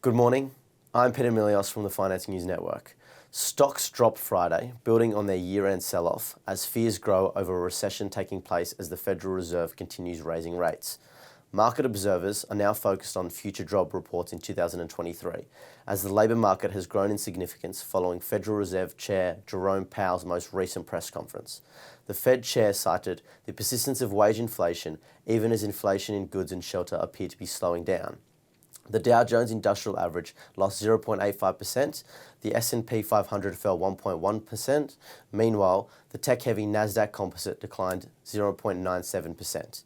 Good morning, I'm Peter Milios from the Finance News Network. Stocks dropped Friday, building on their year-end sell-off as fears grow over a recession taking place as the Federal Reserve continues raising rates. Market observers are now focused on future job reports in 2023, as the labour market has grown in significance following Federal Reserve Chair Jerome Powell's most recent press conference. The Fed chair cited the persistence of wage inflation even as inflation in goods and shelter appear to be slowing down. The Dow Jones Industrial Average lost 0.85%, the S&P 500 fell 1.1%, meanwhile, the tech-heavy Nasdaq Composite declined 0.97%.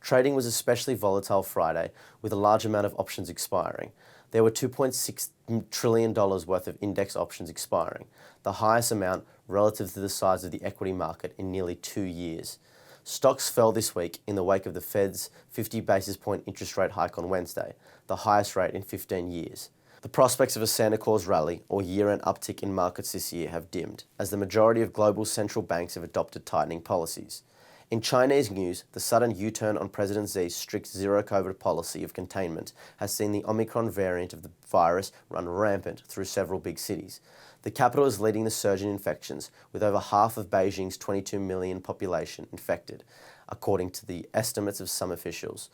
Trading was especially volatile Friday, with a large amount of options expiring. There were $2.6 trillion worth of index options expiring, the highest amount relative to the size of the equity market in nearly 2 years. Stocks fell this week in the wake of the Fed's 50 basis point interest rate hike on Wednesday, the highest rate in 15 years. The prospects of a Santa Claus rally or year-end uptick in markets this year have dimmed, as the majority of global central banks have adopted tightening policies. In Chinese news, the sudden U-turn on President Xi's strict zero-COVID policy of containment has seen the Omicron variant of the virus run rampant through several big cities. The capital is leading the surge in infections, with over half of Beijing's 22 million population infected, according to the estimates of some officials.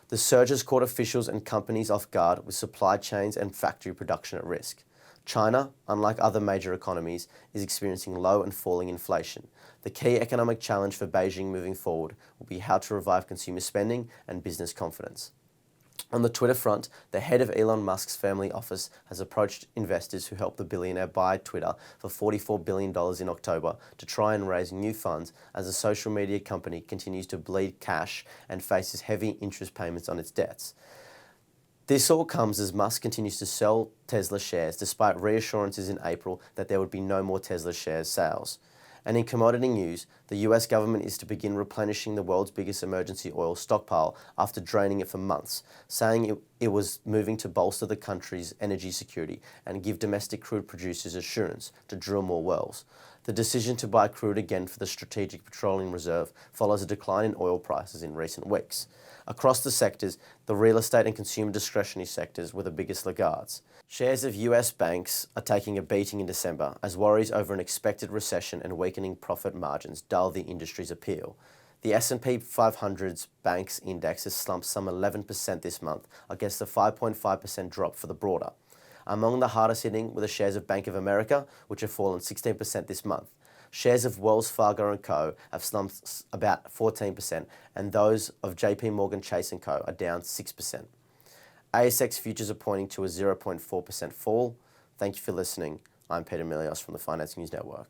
The surge has caught officials and companies off guard, with supply chains and factory production at risk. China, unlike other major economies, is experiencing low and falling inflation. The key economic challenge for Beijing moving forward will be how to revive consumer spending and business confidence. On the Twitter front, the head of Elon Musk's family office has approached investors who helped the billionaire buy Twitter for $44 billion in October to try and raise new funds as the social media company continues to bleed cash and faces heavy interest payments on its debts. This all comes as Musk continues to sell Tesla shares despite reassurances in April that there would be no more Tesla shares sales. And in commodity news, the US government is to begin replenishing the world's biggest emergency oil stockpile after draining it for months, saying it was moving to bolster the country's energy security and give domestic crude producers assurance to drill more wells. The decision to buy crude again for the Strategic Petroleum Reserve follows a decline in oil prices in recent weeks. Across the sectors, the real estate and consumer discretionary sectors were the biggest laggards. Shares of US banks are taking a beating in December as worries over an expected recession and weakening profit margins dull the industry's appeal. The S&P 500's banks index has slumped some 11% this month against a 5.5% drop for the broader. Among the hardest hitting were the shares of Bank of America, which have fallen 16% this month. Shares of Wells Fargo & Co. have slumped about 14%, and those of JP Morgan Chase & Co. are down 6%. ASX futures are pointing to a 0.4% fall. Thank you for listening. I'm Peter Milios from the Finance News Network.